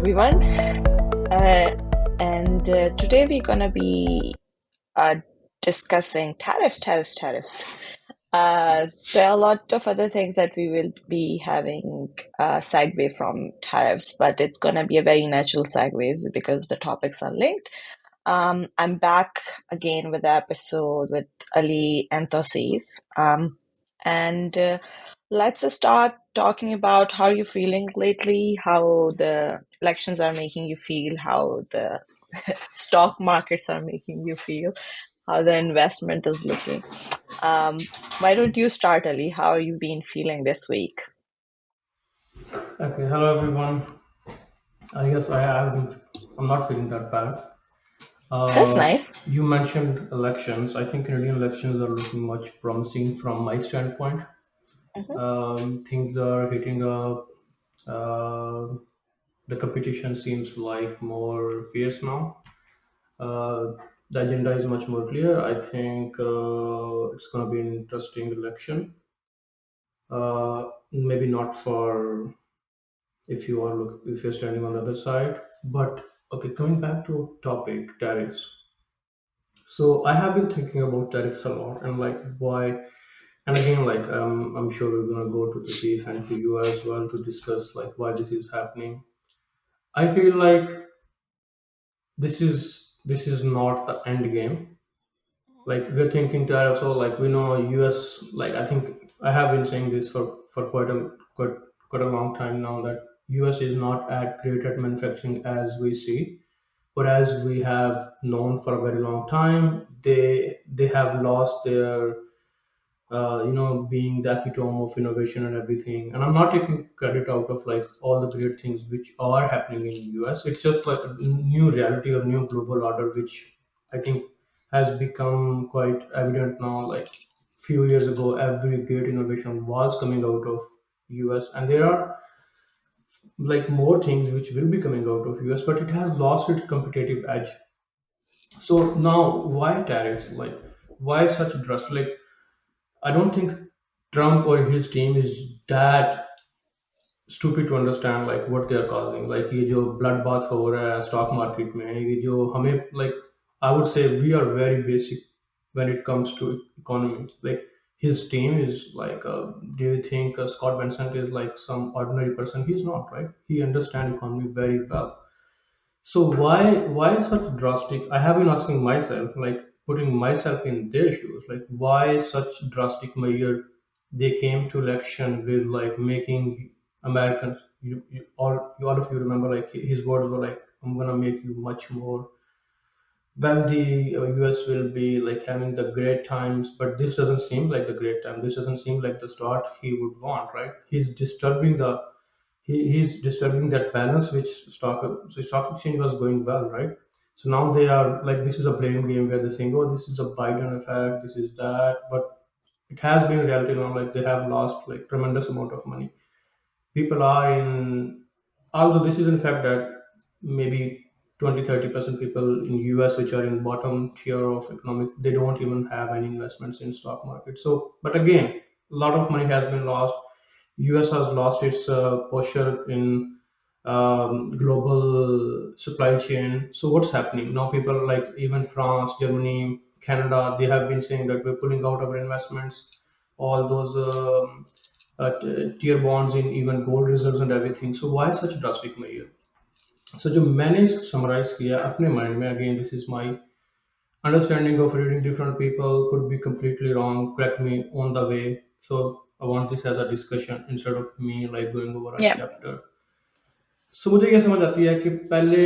everyone. And today we're gonna be discussing tariffs. There are a lot of other things that we will be having segue from tariffs, but it's gonna be a very natural segue because the topics are linked. I'm back again with the episode with Ali and Tosif. And let's just start talking about how you're feeling lately, how the elections are making you feel, how the stock markets are making you feel, how the investment is looking. Why don't you start, Ali? How have you been feeling this week? Okay, hello everyone. I guess I haven't. I'm not feeling that bad. That's nice. You mentioned elections. I think Canadian elections are looking much promising from my standpoint. Hmm. Things are heating up. Uh, the competition seems like more fierce now. Uh, the agenda is much more clear. I think it's going to be an interesting election. Maybe not for if you're standing on the other side. But okay, coming back to topic tariffs. So I have been thinking about tariffs a lot and like why. And again, like I'm sure we're gonna go to the chief and to you as well to discuss like why this is happening. I feel like this is not the end game. Like we're thinking tariffs, or like we know US. Like I think I have been saying this for quite a long time now that US is not at great at manufacturing as we see. Whereas we have known for a very long time, they have lost their being the epitome of innovation and everything. And I'm not taking credit out of like all the great things which are happening in US. It's just like a new reality or new global order, which I think has become quite evident now. Like few years ago, every great innovation was coming out of US, and there are like more things which will be coming out of US, but it has lost its competitive edge. So now, why tariffs? Like, why such drastic? Like, I don't think Trump or his team is that stupid to understand like what they are causing. Like ये जो bloodbath हो रहा है stock market में, ये जो हमें like I would say we are very basic when it comes to economy. Like his team is like, do you think Scott Bensent is like some ordinary person? He's not, right? He understands economy very well. So why such drastic? I have been asking myself, like putting myself in their shoes, like why such drastic measure they came to election with like making Americans. All of you remember like his words were like, "I'm gonna make you much more wealthy. US will be like having the great times," but this doesn't seem like the great time. This doesn't seem like the start he would want, right? He's disturbing that balance which stock exchange was going well, right? So now they are like this is a blame game where they're saying, oh, this is a Biden effect, this is that, but it has been reality now. Like they have lost like tremendous amount of money. People are in, although this is in fact that maybe 20-30% people in US which are in bottom tier of economic, they don't even have any investments in stock market. So but again, a lot of money has been lost. US has lost its posture in global supply chain. So what's happening now? People like even France, Germany, Canada, they have been saying that we're pulling out our investments, all those tier bonds in even gold reserves and everything. So why such drastic measure? So जो मैंने summarize किया अपने mind में, again this is my understanding of reading different people, could be completely wrong, correct me on the way. So I want this as a discussion instead of me like going over a Yeah. chapter. So मुझे क्या समझ आती है कि पहले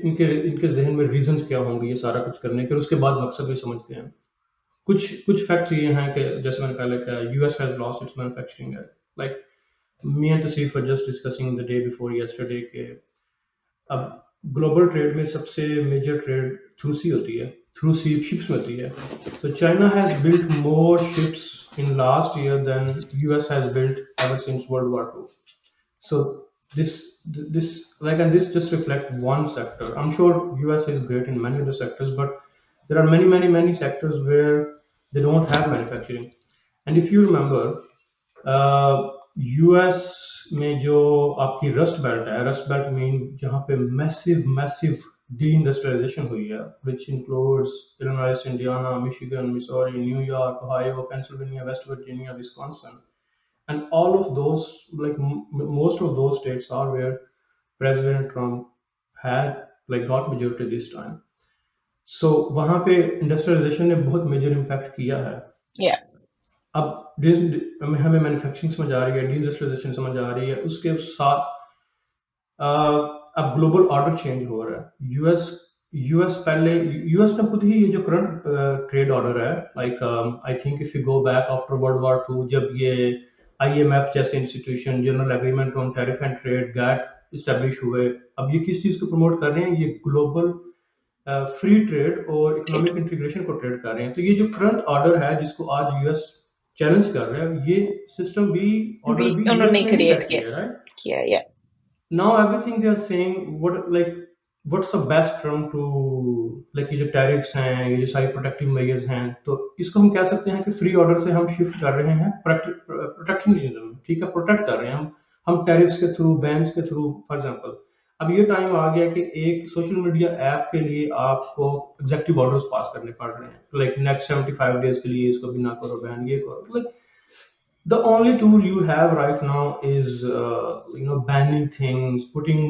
इनके इनके जहन में रीजंस क्या होंगे ये सारा कुछ करने के, और उसके बाद मकसद भी समझते हैं. कुछ कुछ फैक्ट्स ये हैं कि जैसे मैंने पहले कहा, US has lost its manufacturing. Like me and Tasif were just discussing the day before yesterday कि अब ग्लोबल ट्रेड में सबसे मेजर ट्रेड थ्रू सी होती है, थ्रू सी शिप्स में होती है. तो China has built more ships in last year than US has built ever since World War Two. So this this like, and this just reflect one sector. I'm sure US is great in many other sectors, but there are many sectors where they don't have manufacturing. And if you remember, US में जो आपकी rust belt mean जहाँ पे massive massive D industrialisation हुई है, which includes Illinois, Indiana, Michigan, Missouri, New York, Ohio, Pennsylvania, West Virginia, Wisconsin, and all of those, like most of those states are where President Trump had like got majority this time. So वहाँ पे industrialisation ने बहुत major impact किया है। Yeah. अब हमें manufacturing समझ आ रही है, डी इंडस्ट्रियलाइजेशन समझ आ रही है, उसके साथ अब ग्लोबल ऑर्डर चेंज हो रहा है। यूएस पहले यूएस ने खुद ही ये जो करंट ट्रेड ऑर्डर है, like I think if you go back after World War Two, जब ये आईएमएफ जैसे institution general agreement on tariff and trade GATT establish हुए, अब ये किस चीज को प्रमोट कर रहे हैं? ये ग्लोबल फ्री ट्रेड और Trade. इकोनॉमिक इंटीग्रेशन को ट्रेड कर रहे हैं। तो ये जो करंट ऑर्डर है जिसको आज यूएस चैलेंज कर रहा है, ये सिस्टम भी, ऑर्डर भी यूएस उन्होंने ने ही create सेट किया किया है, right? Yeah. Now everything they are saying, what's the best term to, like ये जो टैरिफ्स हैं, ये जो सारी प्रोटेक्टिव मेजर्स हैं, तो इसको हम कह सकते हैं कि फ्री ऑर्डर से हम शिफ्ट कर रहे हैं प्रोटेक्शनिज्म, ठीक है, प्रोटेक्ट कर रहे हैं हम टैरिफ्स के थ्रू, बैन्स के थ्रू। फॉर एग्जांपल अब ये टाइम आ गया कि एक सोशल मीडिया ऐप के लिए आपको एग्जेक्टिव ऑर्डर्स पास करने पड़ रहे हैं, लाइक नेक्स्ट 75 डेज के लिए इसको भी ना करो बैन, ये करो। Like the only tool you have right now is banning things, putting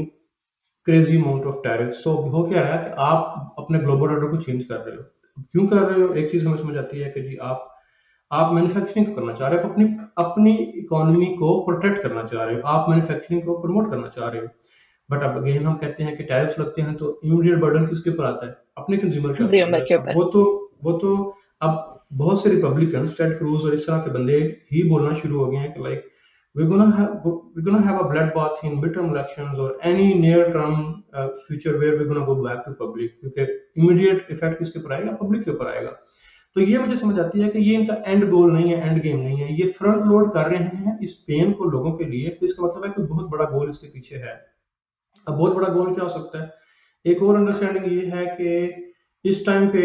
crazy amount of tariffs. So हो क्या रहा है कि आप अपने ग्लोबल ऑर्डर को चेंज कर रहे हो। क्यों कर रहे हो? एक चीज हमें समझ आती है कि जी आप मैन्युफैक्चरिंग करना चाह रहे हो, अपनी अपनी इकोनॉमी को प्रोटेक्ट करना चाह रहे हो, आप मैन्युफैक्चरिंग को प्रमोट करना चाह रहे हो। बट अब अगेन हम कहते हैं कि टैरिफ्स लगते हैं तो इमीडिएट बर्डन किसके ऊपर आता है? अपने कंज्यूमर के Consumer ऊपर। के अब ऊपर। वो तो अब बहुत से रिपब्लिकन, टेड क्रूज और इस तरह के बंदे ही बोलना शुरू हो गए हैं कि like we're gonna have a bloodbath in midterm elections or any near term future where we're gonna go back to public, क्योंकि इमीडिएट इफेक्ट किसके ऊपर आएगा? पब्लिक के ऊपर आएगा। तो ये मुझे समझ आती है कि ये इनका एंड गोल नहीं है, एंड गेम नहीं है, ये फ्रंट लोड कर रहे हैं इस पेन को लोगों के लिए। तो इसका मतलब है कि बहुत बड़ा गोल इसके पीछे है। अब बहुत बड़ा गोल क्या हो सकता है? एक और अंडरस्टैंडिंग ये है कि इस टाइम पे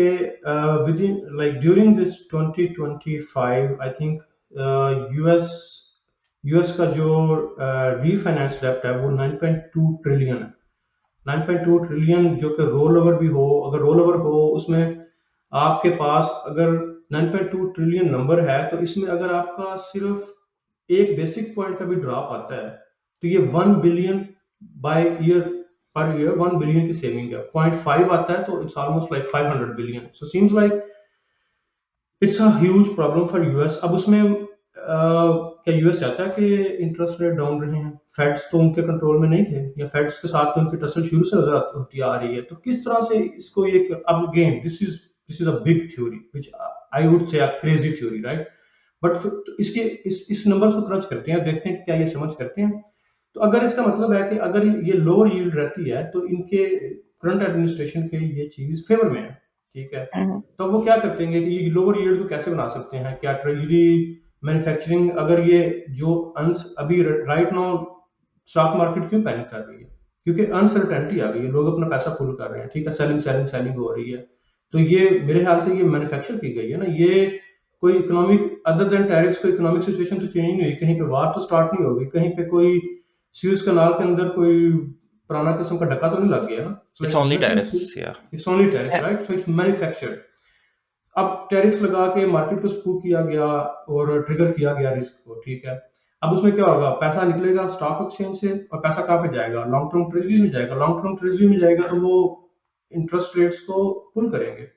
with in like during this 2025 I think US US का जो रीफाइनेंस डेप्ट है वो 9.2 ट्रिलियन है। 9.2 ट्रिलियन जो कि रोल ओवर भी हो, अगर रोल ओवर हो उसमें आपके पास अगर 9.2 ट्रिलियन नंबर है, तो इसमें अगर आपका सिर्फ एक बेसिक पॉइंट का भी ड्रॉप आता है तो ये 1 billion by year, per year 1 billion की सेविंग है। 0.5 आता है तो it's almost like 500 billion. So seems like it's a huge problem for US. अब उसमें क्या यूएस चाहता है कि इंटरेस्ट रेट डाउन रहे हैं? फेड्स तो उनके कंट्रोल में नहीं थे, या फेड्स के साथ तो उनकी टसल शुरू से होती आ रही है। तो किस तरह से इसको ये, अब again this is a big theory which I would say a crazy theory, right? But तो इसके इस नंबर को क्रंच करते हैं, देखते हैं कि क्या ये समझ करते हैं। तो अगर इसका मतलब है कि अगर ये लोअर यील्ड रहती है तो इनके करंट एडमिनिस्ट्रेशन के ये चीज फेवर में है, ठीक है। तो वो क्या करते हैं कि ये लोअर यील्ड को कैसे बना सकते हैं? क्या ट्रेजरी मैन्युफैक्चरिंग, अगर ये जो अभी राइट नाउ स्टॉक मार्केट क्यों पैनिक कर रही है? क्योंकि अनसर्टेनिटी आ गई है, लोग अपना पैसा पुल कर रहे हैं, ठीक है, सेलिंग सेलिंग सेलिंग हो रही है। तो ये मेरे ख्याल से ये मैन्युफैक्चर की गई है ना, ये कोई इकोनॉमिक अदर देन टैरिफ्स कोई इकोनॉमिक सिचुएशन तो चेंज नहीं हुई, कहीं पे वार तो स्टार्ट नहीं होगी, कहीं पे कोई स्यूज कनाल के अंदर कोई पुराना किस्म का डक्का तो नहीं लग गया ना। It's only tariffs, yeah. It's only tariffs, Yeah. Right? So it's manufactured. अब टैरिफ्स लगा के मार्केट को स्पूक किया गया और ट्रिगर किया गया रिस्क को, ठीक है। अब उसमें क्या होगा? पैसा निकलेगा स्टॉक एक्सचेंज से, और पैसा कहाँ पे जाएगा? लॉन्ग टर्म ट्रेजरी में जाएगा। लॉन्ग टर्म ट्रेजरी में जाएगा तो वो इंटरेस्ट रेट्स को पुल करेंगे।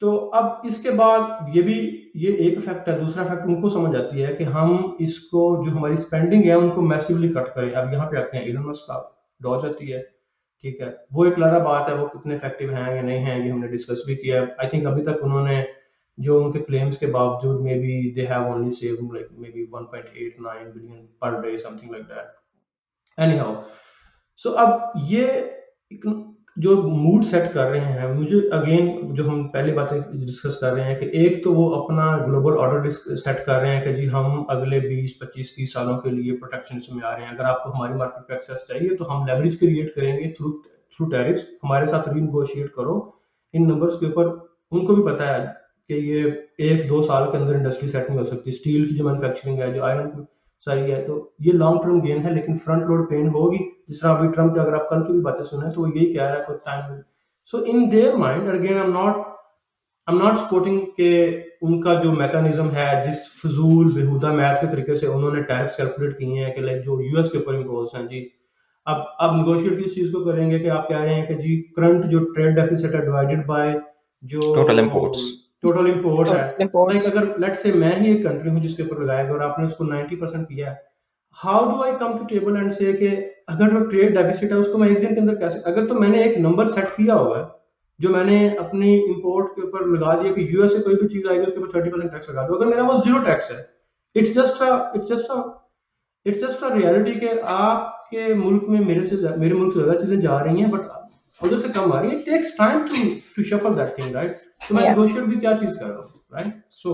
तो अब इसके बाद ये एक इफेक्ट है। दूसरा इफेक्ट उनको समझ आती है कि हम इसको, जो हमारी स्पेंडिंग है उनको मैसिवली कट करें। अब यहाँ पे आते हैं इलन मस्क का डॉज आती है, ठीक है। वो एक अलग बात है, वो कितने इफेक्टिव हैं या नहीं हैं ये हमने डिस्कस भी किया। आई थिंक अभी तक उन्होंने जो उनके क्लेम्स के बावजूद maybe they have only saved like maybe 1.89 billion per day, something like that. Anyhow, so अब ये जो मूड सेट कर रहे हैं, मुझे अगेन जो हम पहले बातें डिस्कस कर रहे हैं कि एक तो वो अपना ग्लोबल ऑर्डर सेट कर रहे हैं कि जी हम अगले 20-25-30 सालों के लिए प्रोटेक्शनिज्म में आ रहे हैं। अगर आपको हमारी मार्केट पे एक्सेस चाहिए तो हम लेवरेज क्रिएट करेंगे थ्रू टैरिफ्स, हमारे साथ रीनेगोशिएट करो इन नंबर्स के ऊपर। उनको भी पता है कि ये 1-2 साल के अंदर इंडस्ट्री सेट नहीं हो सकती। स्टील की जो मैन्युफैक्चरिंग है, जो आयरन सारी है, तो ये लॉन्ग टर्म गेन है, लेकिन फ्रंट लोड पेन होगी। जिस तरह अभी ट्रम्प की अगर आप कल की भी बातें सुने तो वो यही कह रहा है कुछ time. So in their mind again I am not supporting के उनका जो मैकेनिज्म है, जिस फजूल बेहुदा मैथ के तरीके से उन्होंने टैक्स कैलकुलेट किए हैं कि लाइक जो यूएस के ऊपर इम्पोज हैं जी, अब निगोशिएट किस चीज को करेंगे कि आप कह रहे हैं कि जी करंट जो ट्रेड डेफिसिट है डिवाइडेड बाय जो टोटल इम्पोर्ट्स। टोटल इंपोर्ट है। Total like imports. अगर लेट से मैं ही एक कंट्री हूँ जिसके ऊपर लगाएगा और आपने उसको 90% किया है, how do I come to table and से कि अगर जो ट्रेड डेफिसिट है उसको मैं एक दिन के अंदर कैसे, अगर तो मैंने एक नंबर सेट किया हुआ है जो मैंने अपनी इंपोर्ट के ऊपर लगा दिया कि यूएस से कोई भी चीज आएगी उसके ऊपर 30% टैक्स लगा दो, अगर मेरा वो जीरो टैक्स है, it's just it's just a reality कि आपके मुल्क में मेरे मुल्क से ज्यादा चीजें जा रही हैं बट उधर से कम आ रही है। It takes time to shuffle that thing, right? तो मैं Yeah. निगोशिएट भी क्या चीज कर रहा हूँ, राइट? सो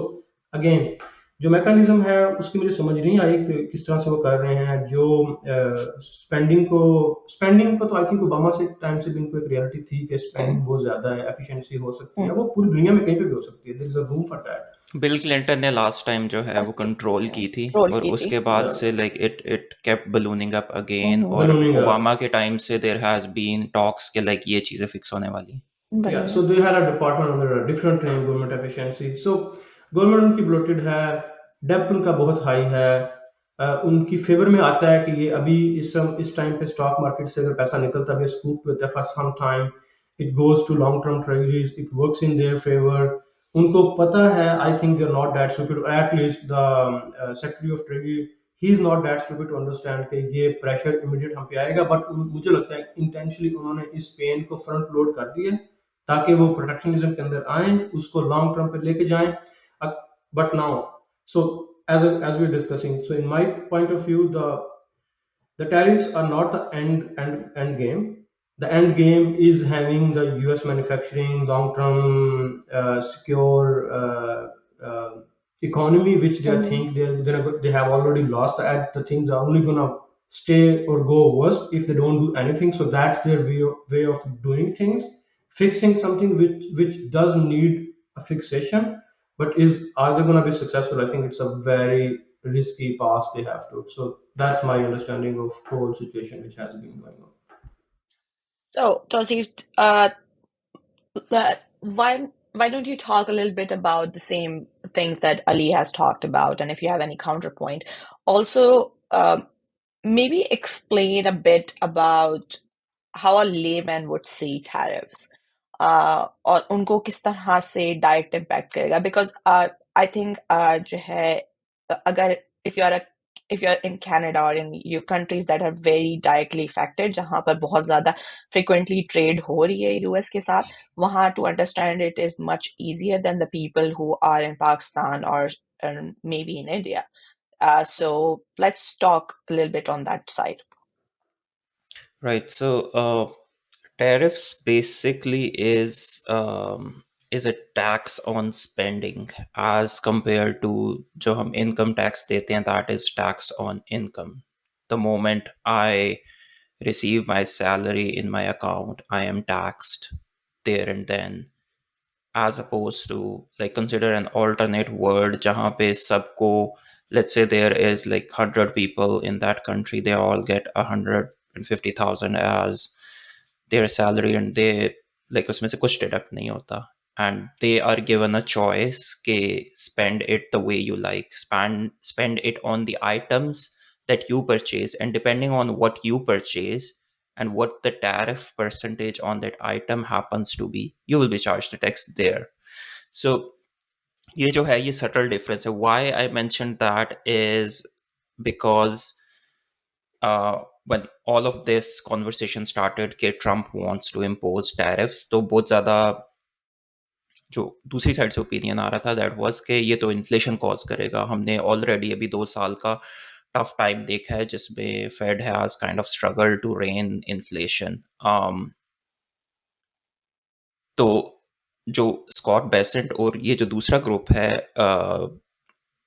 अगेन जो मैकेनिज्म है उसकी मुझे समझ नहीं आई कि किस तरह से वो कर रहे हैं। जो स्पेंडिंग को तो आई थिंक ओबामा से टाइम से भी इनको एक रियलिटी थी कि Mm. स्पेंडिंग बहुत ज्यादा है, एफिशिएंसी हो सकती है, Mm. वो पूरी दुनिया में कहीं पे भी हो सकती है, there is a room for that. Bill Clinton ने लास्ट टाइम जो है वो That's the कंट्रोल की थी, troll और की थी. उसके बाद से like it kept ballooning up again, Mm-hmm. और बलूनिंग ओबामा के टाइम से देयर हैज बीन टॉक्स के लाइक ये चीजें फिक्स होने वाली। Yeah, बढ़िया. so they had a department under a different name, government efficiency. So government उनकी ब्लोटेड है, डेब्ट उनका बहुत हाई है। उनकी फेवर में आता है कि ये अभी इस टाइम पे स्टॉक मार्केट से अगर पैसा निकलता है स्कूप पे होता है for some time, it goes to long term treasuries, it works in their favour. उनको पता है, I think they are not that stupid, at least the secretary of treasury he is not that stupid to understand कि ये pressure immediate हम पे आएगा, but मुझे लगता है इंटेंशनली उन्होंने इस पेन को फ्रंट लोड कर दिया ताकि वो प्रोटेक्शनिज्म के अंदर आए, उसको लॉन्ग टर्म पे लेके जाएं। But now, so as we're discussing, so in my point of view, the tariffs are not the end game. The end game is having the U.S. manufacturing long-term secure economy, which they Mm-hmm. think they have already lost. The things are only gonna stay or go worse if they don't do anything. So that's their way of doing things, fixing something which does need a fixation, but is are they gonna be successful? I think it's a very risky path they have to. So that's my understanding of whole situation which has been going on. So, Tosi, why don't you talk a little bit about the same things that Ali has talked about, and if you have any counterpoint, also maybe explain a bit about how a layman would see tariffs, और उनको किस तरह से direct impact करेगा, because I think जो है अगर if you're a if you're in Canada or in your countries that are very directly affected, जहाँ पर बहुत ज़्यादा frequently trade हो रही है यूएस के साथ, वहाँ to understand it is much easier than the people who are in Pakistan or maybe in India. So let's talk a little bit on that side. Right. So tariffs basically is a tax on spending as compared to जो हम income tax देते हैं, that is tax on income. The moment I receive my salary in my account, I am taxed there and then, as opposed to like consider an alternate world जहाँ पे सबको, let's say there is like 100 people in that country, they all get 150,000 as their salary, and they like उसमें से कुछ deduct नहीं होता, and they are given a choice के spend it the way you like, spend it on the items that you purchase, and depending on what you purchase and what the tariff percentage on that item happens to be, you will be charged the tax there. So ये जो है ये subtle difference है. Why I mentioned that is because when all of this conversation started कि Trump wants to impose tariffs, तो बहुत ज़्यादा जो दूसरी साइड से ओपिनियन आ रहा था दैट वाज कि ये तो इन्फ्लेशन कॉज करेगा. हमने ऑलरेडी अभी 2 साल का टफ टाइम देखा है जिसमें Fed has kind of struggle to rein inflation. तो जो स्कॉट बेसेंट और ये जो दूसरा ग्रुप है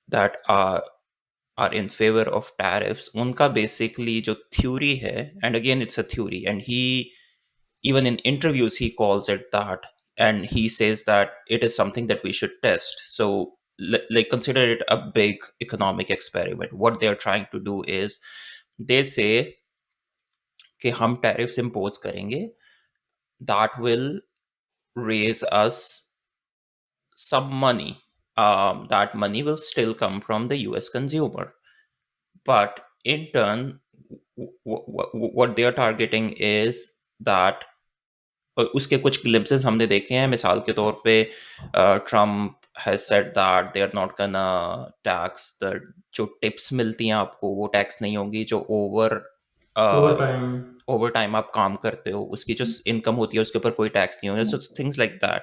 that are in favour of tariffs, उनका बेसिकली जो थ्योरी है, and again it's a theory, and he even in interviews he calls it that, and he says that it is something that we should test. So like consider it a big economic experiment. What they're trying to do is they say कि हम tariffs impose करेंगे, that will raise us some money. That money will still come from the US consumer. But in turn, what they are targeting is that उसके कुछ glimpses हमने देखे हैं. मिसाल के तौर पे Trump has said that they are not gonna tax the जो टिप्स मिलती हैं आपको वो टैक्स नहीं होंगी, जो Over time. ओवर टाइम आप काम करते हो उसकी जो इनकम होती है उसके ऊपर कोई टैक्स नहीं होगा. So things like that.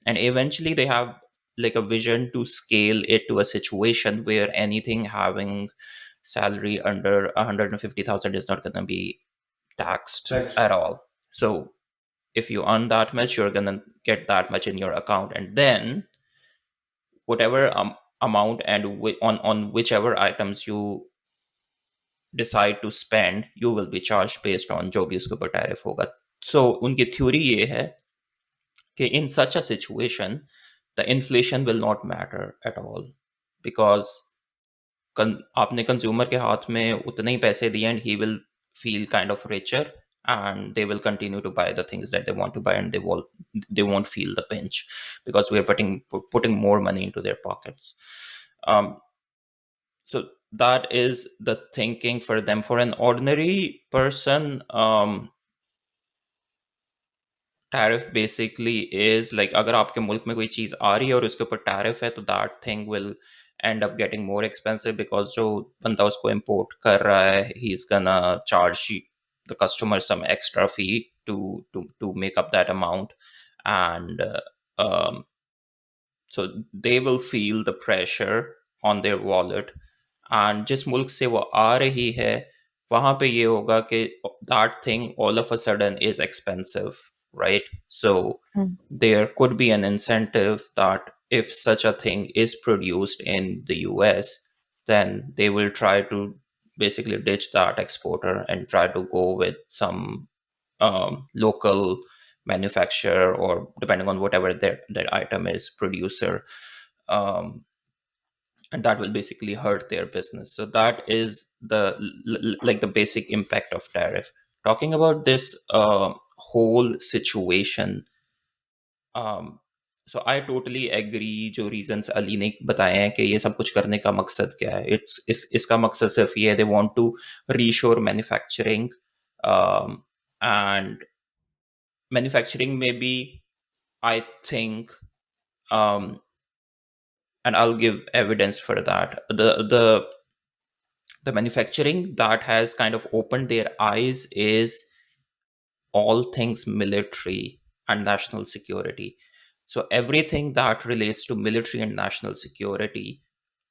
And eventually they have like a vision to scale it to a situation where anything having salary under 150,000 is not going to be taxed Taxed. at all. So if you earn that much, you're going to get that much in your account, and then whatever amount and on whichever items you decide to spend, you will be charged based on जो भी उसके ऊपर tariff होगा. So उनकी theory ये है कि in such a situation the inflation will not matter at all, because आपने कंज्यूमर के हाथ में उतने ही पैसे दिए and he will feel kind of richer, and they will continue to buy the things that they want to buy, and they won't feel the pinch because we are putting more money into their pockets. um, so that is the thinking for them. For an ordinary person, tariff basically is like अगर आपके मुल्क में कोई चीज आ रही है और उसके ऊपर टैरिफ है तो that thing will end up getting more expensive, because जो बंदा उसको import कर रहा है he's gonna charge the customer some extra fee to make up that amount. And um, so they will feel the pressure on their wallet. and जिस मुल्क से वो आ रही है वहां पे ये होगा कि that thing all of a sudden is expensive, right? So Mm. there could be an incentive that if such a thing is produced in the US, then they will try to basically ditch that exporter and try to go with some local manufacturer, or depending on whatever their item is, producer. um, and that will basically hurt their business. So that is like the basic impact of tariff. Talking about this whole situation, um, so I totally agree जो reasons Ali ने बताए हैं कि ये सब कुछ करने का मकसद क्या है. इसका मकसद सिर्फ ये है, they want to reshore manufacturing, and manufacturing may be, I think, um, and I'll give evidence for that. The manufacturing that has kind of opened their eyes is all things military and national security. So everything that relates to military and national security,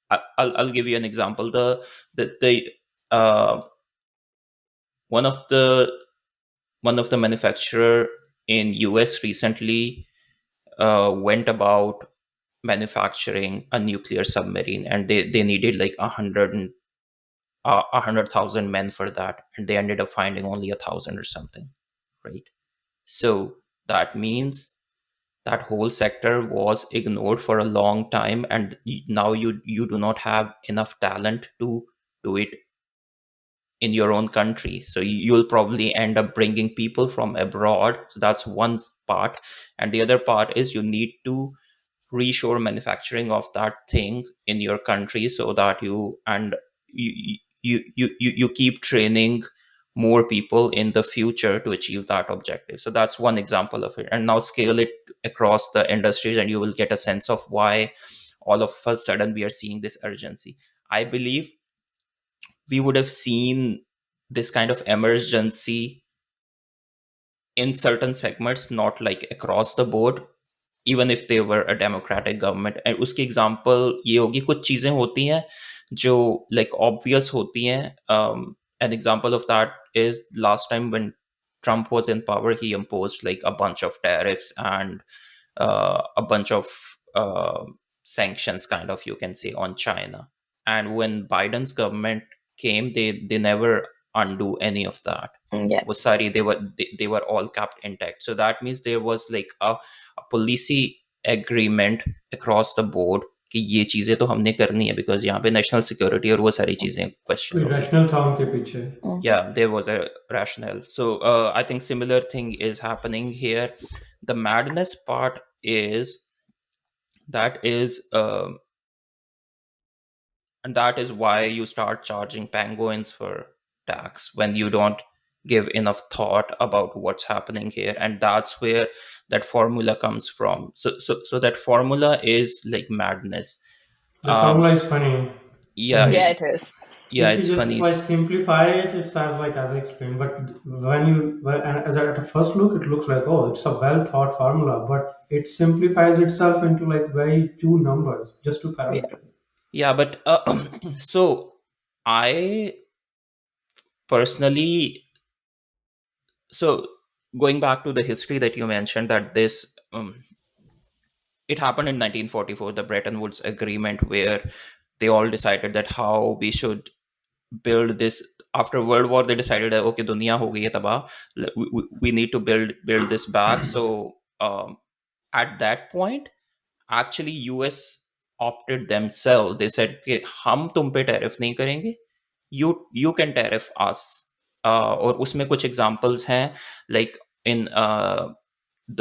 I'll give you an example. The uh, one of the one of the manufacturer in US recently went about manufacturing a nuclear submarine, and they needed like 100,000 men for that, and they ended up finding only 1,000 or something, right? So that means that whole sector was ignored for a long time, and now you do not have enough talent to do it in your own country. So you'll probably end up bringing people from abroad. So that's one part, and the other part is you need to reshore manufacturing of that thing in your country, so that you keep training more people in the future to achieve that objective. So that's one example of it, and now scale it across the industries and you will get a sense of why all of a sudden we are seeing this urgency. I believe we would have seen this kind of emergency in certain segments, not like across the board, even if they were a democratic government. And उसकी example ये होगी, कुछ चीजें होती हैं जो like obvious होती हैं. An example of that is last time when Trump was in power, he imposed like a bunch of tariffs and a bunch of sanctions, kind of, you can say, on China. And when Biden's government came, they never undo any of that. Yeah. Was sorry, they were all kept intact. So that means there was like a policy agreement across the board कि ये चीज़ें तो हमने करनी है because यहाँ पे national security और वो सारी चीज़ें क्वेश्चन कोई होगी. रैशनल था उनके पीछे. Mhm. Yeah, there was a rationale. So I think similar thing is happening here. The madness part is that is and that is why you start charging penguins for tax when you don't give enough thought about what's happening here, and that's where that formula comes from. So that formula is like madness. The um formula is funny. yeah, Yeah, And it is. yeah, if you it's just funny. like simplify it, it sounds like as I explained. But and as at a first look, it looks like, oh, it's a well thought formula, but it simplifies itself into like very two numbers, just two Yes. parameters. Yeah, but so I personally, so going back to the history that you mentioned, that this it happened in 1944, the Bretton Woods Agreement, where they all decided that how we should build this. After World War, they decided that okay, dunia ho gayi hai tabah, we need to build this back. So at that point, actually US opted themselves. They said कि हम तुम पे tariff नहीं करेंगे, you can tariff us. और उसमें कुछ examples हैं, like in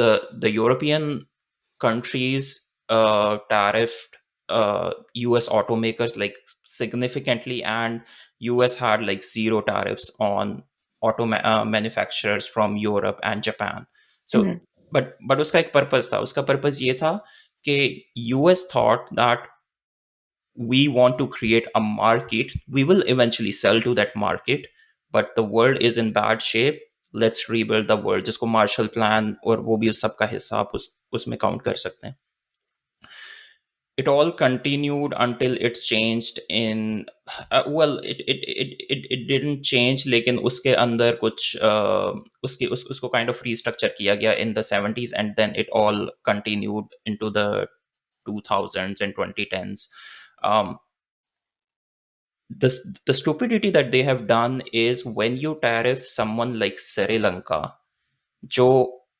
the European countries tariffed US automakers like significantly, and US had like zero tariffs on manufacturers from Europe and Japan. So Mhm. but उसका एक purpose था, उसका purpose ये था कि US thought that we want to create a market, we will eventually sell to that market, but the world is in bad shape, let's rebuild the world, जिसको Marshall plan और वो भी उस सब का हिस्सा आप उसमें काउंट कर सकते हैं. It all continued until it changed in well it didn't change, लेकिन उसके अंदर कुछ उसको kind of restructure किया गया in the 70s, and then it all continued into the 2000s and 2010s. um, the the stupidity that they have done is when you tariff someone like Sri Lanka, जो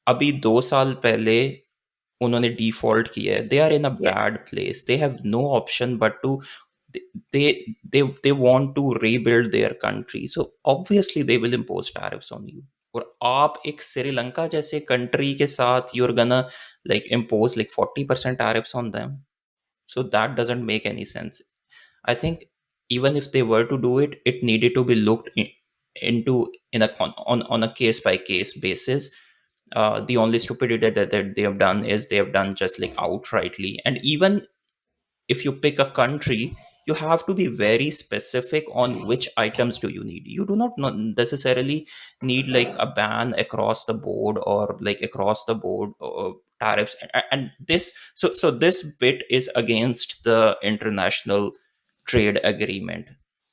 अभी 2 साल पहले उन्होंने default किया है, they are in a Yeah. Bad place, they have no option but to they they want to rebuild their country, so obviously they will impose tariffs on you. और आप एक श्रीलंका जैसे कंट्री के साथ you're gonna like impose like 40% tariffs on them, so that doesn't make any sense. I think even if they were to do it, it needed to be looked into in a on a case by case basis. The only stupidity that they have done is they have done just like outrightly. And even if you pick a country, you have to be very specific on which items do you need. You do not necessarily need like a ban across the board or like across the board tariffs. And this, so this bit is against the international trade agreement.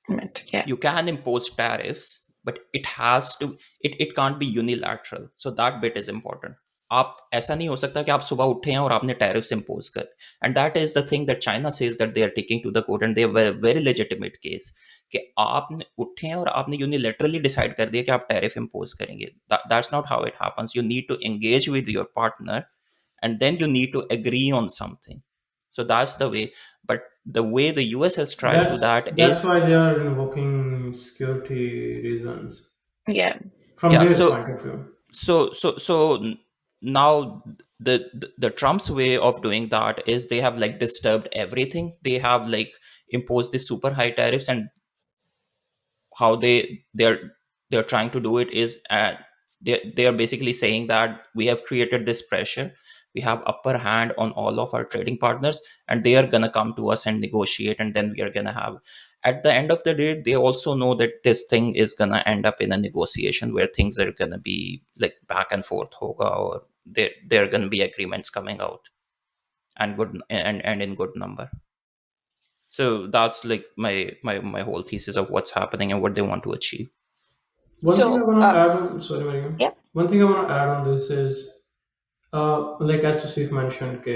Right. Yeah. You can impose tariffs, but it can't be unilateral. So that bit is important. आप ऐसा नहीं हो सकता कि आप सुबह उठे हैं और आपने टैरिफ्स इम्पोज कर, and that is the thing that China says that they are taking to the court, and they very legitimate case कि आपने उठे हैं और आपने यूनिलेटरली डिसाइड कर दिया कि आप टैरिफ इम्पोज करेंगे. That's not how it happens. You need to engage with your partner and then you need to agree on something. So that's the way. But the way the US has tried to that That's is, why they are invoking security reasons Yeah. from yeah, their so point of view. now the Trump's way of doing that is they have like disturbed everything. They have like imposed these super high tariffs, and how they're trying to do it is they are basically saying that we have created this pressure, we have upper hand on all of our trading partners, and they are going to come to us and negotiate, and then we are going to have, at the end of the day they also know that this thing is going to end up in a negotiation where things are going to be like back and forth hoga, or there are going to be agreements coming out, and good and in good number. So that's like my whole thesis of what's happening and what they want to achieve. One thing I So, want to add on, sorry, Mariam. yeah. One thing I want to add on this is, like as Steve mentioned,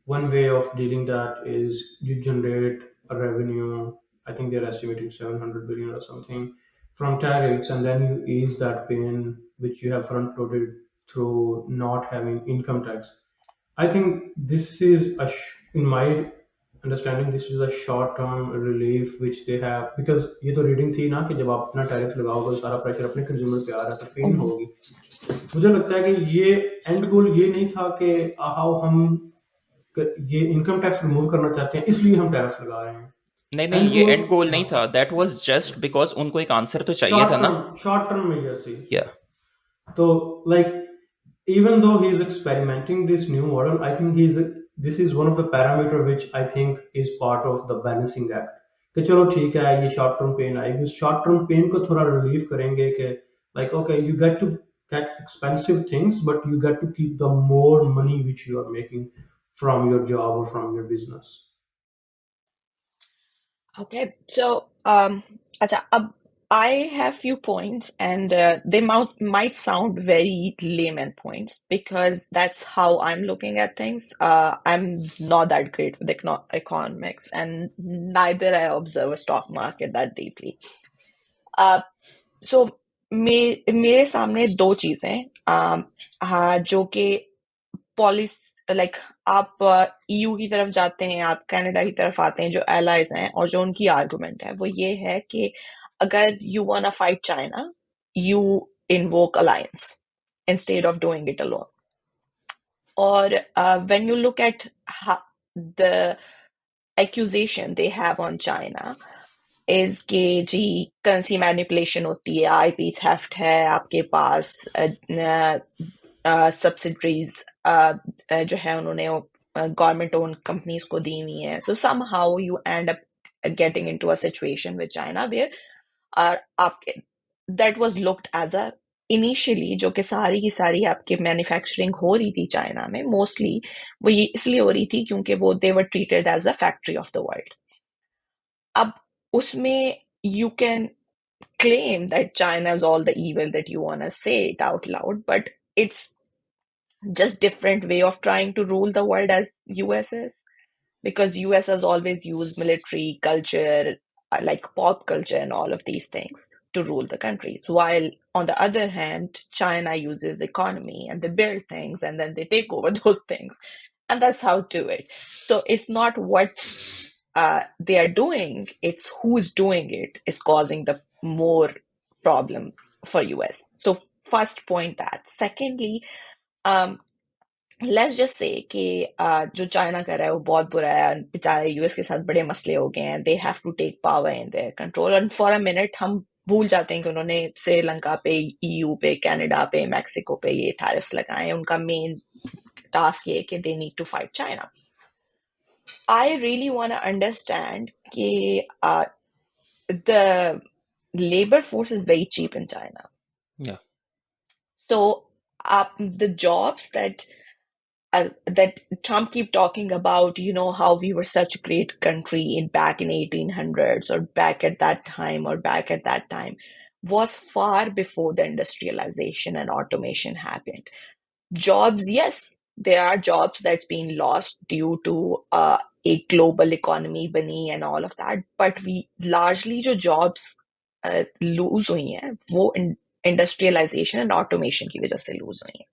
one way of dealing that is you generate a revenue. I think they're estimating 700 billion or something from tariffs, and then you ease that pain which you have front loaded through not having income tax. I think this is in my understanding this is a short term relief which they have, because ये तो reading थी ना कि जब आप अपना tariff लगाओगे तो सारा प्रेशर अपने कंज्यूमर पे आ रहा है तो पेन Mhm. होगी। मुझे लगता है कि ये एंड गोल ये नहीं था कि हाउ हम ये इनकम टैक्स रिमूव करना चाहते हैं इसलिए हम टैरिफ लगा रहे हैं। नहीं नहीं, एंड ये गोल, एंड गोल नहीं हाँ, था, दैट वाज जस्ट बिकॉज उनको एक आंसर तो चाहिए था ना। शॉर्ट टर्म में जैसे, या so like even though he's experimenting this new model, I think this is one of the parameter which I think is part of the balancing act कि चलो ठीक है ये शॉर्ट टर्म पेन आएगी, उस शॉर्ट टर्म पेन को थोड़ा relieve करेंगे कि like okay you get to get expensive things but you get to keep the more money which you are making from your job or from your business. Okay, so acha, I have few points, and they might sound very layman points because that's how I'm looking at things. I'm not that great with economics, and neither I observe a stock market that deeply. Uh, so मेरे सामने दो चीजें हाँ जो कि policy like आप EU की तरफ जाते हैं, आप कनाडा की तरफ आते हैं जो एलाइज हैं, और जो उनकी आर्गुमेंट है वो ये है कि अगर you want fight China you invoke alliance instead of doing it alone. और when you look at the accusation they have on China is कि जी करेंसी मैनिपुलेशन होती है, आईपी थेफ्ट है, आपके पास सब्सिडरीज जो है उन्होंने गवर्नमेंट ओन कंपनीज को दी हुई है। So somehow you end up getting into a situation with China where आपके that was looked as a initially जो कि सारी की सारी आपके मैन्युफैक्चरिंग हो रही थी चाइना में, मोस्टली वो ये इसलिए हो रही थी क्योंकि वो they were treated as a factory of the world. अब उसमें you can claim that China is all the evil that you want to say it out loud, but it's just different way of trying to rule the world as US is, because US has always used military culture, like pop culture and all of these things to rule the countries, while on the other hand China uses economy and they build things and then they take over those things, and that's how to do it. So it's not what they are doing, it's who's doing it is causing the more problem for US. So first point that. Secondly, um, let's just say कि जो China कर रहा है वो बहुत बुरा है, बेचारे यूएस के साथ बड़े मसले हो गए हैं, they have to take power in their control, and for a minute हम भूल जाते हैं कि उन्होंने श्रीलंका पे, ईयू पे, कनाडा पे, मैक्सिको पे ये टैरिफ्स लगाए। उनका मेन टास्क ये है कि they need to fight China. I really want to understand कि the labor force is very cheap in China. या So the jobs that Trump keep talking about, you know, how we were such a great country back in 1800s or back at that time was far before the industrialization and automation happened. Jobs, yes, there are jobs that's been lost due to a global economy bani and all of that, but we largely जो jobs lose हुई हैं वो industrialization and automation की वजह से lose हुई हैं।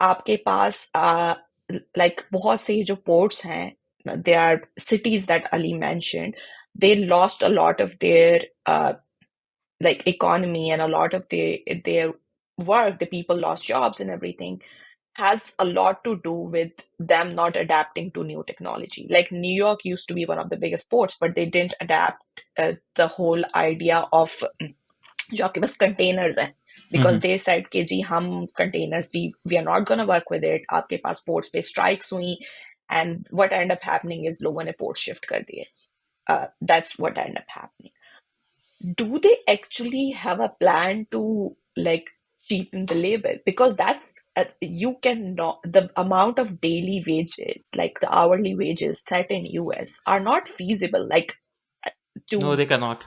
आपके पास like बहुत से जो ports हैं, they are cities that Ali mentioned, they lost a lot of their like economy and a lot of their work, the people lost jobs and everything has a lot to do with them not adapting to new technology. Like New York used to be one of the biggest ports, but they didn't adapt the whole idea of जो आपके पास containers हैं, because they said कि जी हम containers we are not going to work with it, आपके पास ports पे strikes हुई, and what ended up happening is लोगों ने port shift कर दिए. That's what ended up happening. Do they actually have a plan to like cheapen the labor? Because that's you cannot, the amount of daily wages, like the hourly wages set in US are not feasible, like no to they cannot.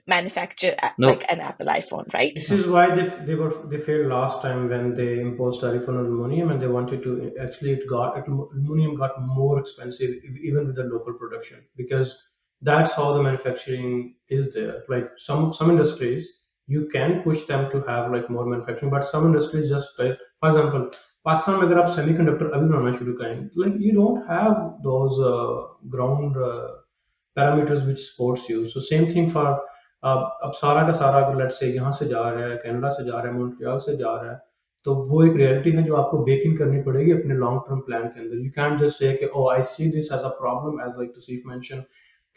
manufacture No. like an Apple iPhone, right? This is why they failed last time when they imposed tariff on aluminum and they wanted to actually aluminum got more expensive even with the local production, because that's how the manufacturing is there. Like some industries you can push them to have like more manufacturing, but some industries just like for example Pakistan में अगर आप semiconductor अभी बनाना शुरू करें, like you don't have those ground parameters which supports you. So same thing for अब सारा का सारा अगर लेट्स से यहाँ से जा रहा है, कनाडा से जा रहा है, मॉन्ट्रियल से जा रहा है, तो वो एक रियलिटी है जो आपको बेक इन करनी पड़ेगी अपने लॉन्ग टर्म प्लान के अंदर। यू कैंट जस्ट से कि oh I see this as a problem as like Tauseef mention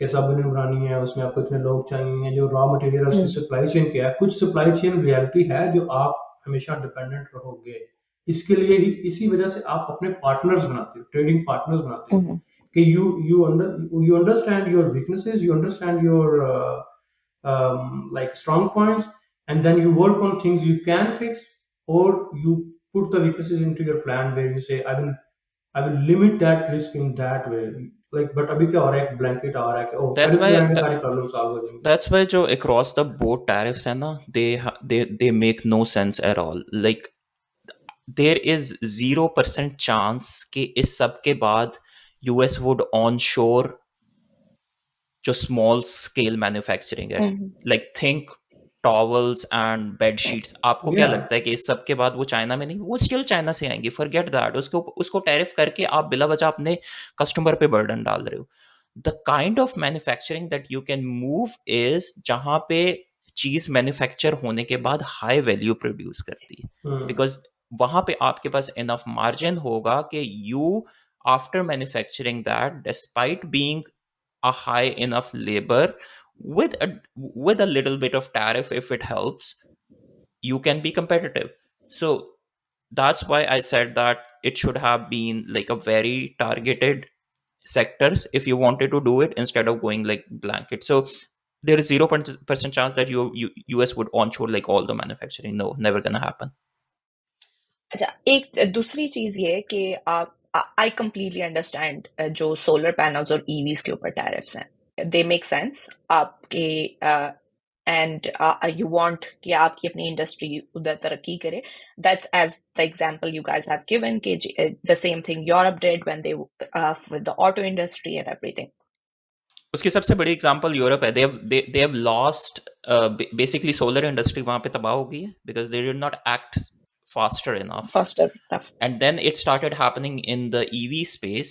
कि सब यूनिट बनानी है, उसमें आपको इतने लोग चाहिए, जो रॉ मटेरियल है उसकी Mm. सप्लाई चेन क्या है, कुछ सप्लाई चेन रियलिटी है जो आप हमेशा डिपेंडेंट रहोगे। इसके लिए ही इसी वजह से आप अपने पार्टनर्स बनाते हो, ट्रेडिंग पार्टनर्स बनाते हो Mhm. कि you understand your weaknesses, you understand your like strong points, and then you work on things you can fix, or you put the weaknesses into your plan where you say I will limit that risk in that way। like but अभी क्या हो रहा है, एक blanket आ रहा है कि ओ That's tariff why लगाएंगे सारी प्रॉब्लम सॉल्व हो जाएंगी। that's why जो across the board tariffs है ना, they make no sense at all. Like there is 0% chance कि इस सब के बाद US would onshore जो स्मॉल स्केल मैन्युफैक्चरिंग है, Mhm. Like think towels and bed sheets. आपको क्या Yeah। लगता है कि इस सब के बाद वो चाइना में नहीं, वो स्टिल चाइना से आएंगे, फॉरगेट दैट। उसको उसको टैरिफ करके आप बिला वजह अपने कस्टमर पे बर्डन डाल रहे हो। The kind of manufacturing that you can move is जहां पे चीज मैन्युफैक्चर होने के बाद हाई वैल्यू प्रोड्यूस करती है, बिकॉज वहां पे आपके पास इनफ मार्जिन होगा कि you after manufacturing that despite being a high enough labor with a little bit of tariff, if it helps, you can be competitive. So that's why I said that it should have been like a very targeted sectors if you wanted to do it, instead of going like blanket. So there is 0% chance that US would onshore like all the manufacturing. No, never gonna happen. अच्छा, एक दूसरी चीज ये है कि आप I completely understand जो solar panels और ईवीज के ऊपर टैरिफ्स हैं, दे मेक सेंस आपके, एंड यू वांट कि आपकी अपनी इंडस्ट्री उधर तरक्की करे। That's as the example you guys have given कि the same thing Europe did when they with the auto industry and everything. उसकी सबसे बड़ी एग्जांपल यूरोप है। They have lost basically solar industry वहां पे तबाह हो गई है because they did not act faster enough. Faster tough. And then it started happening in the EV space,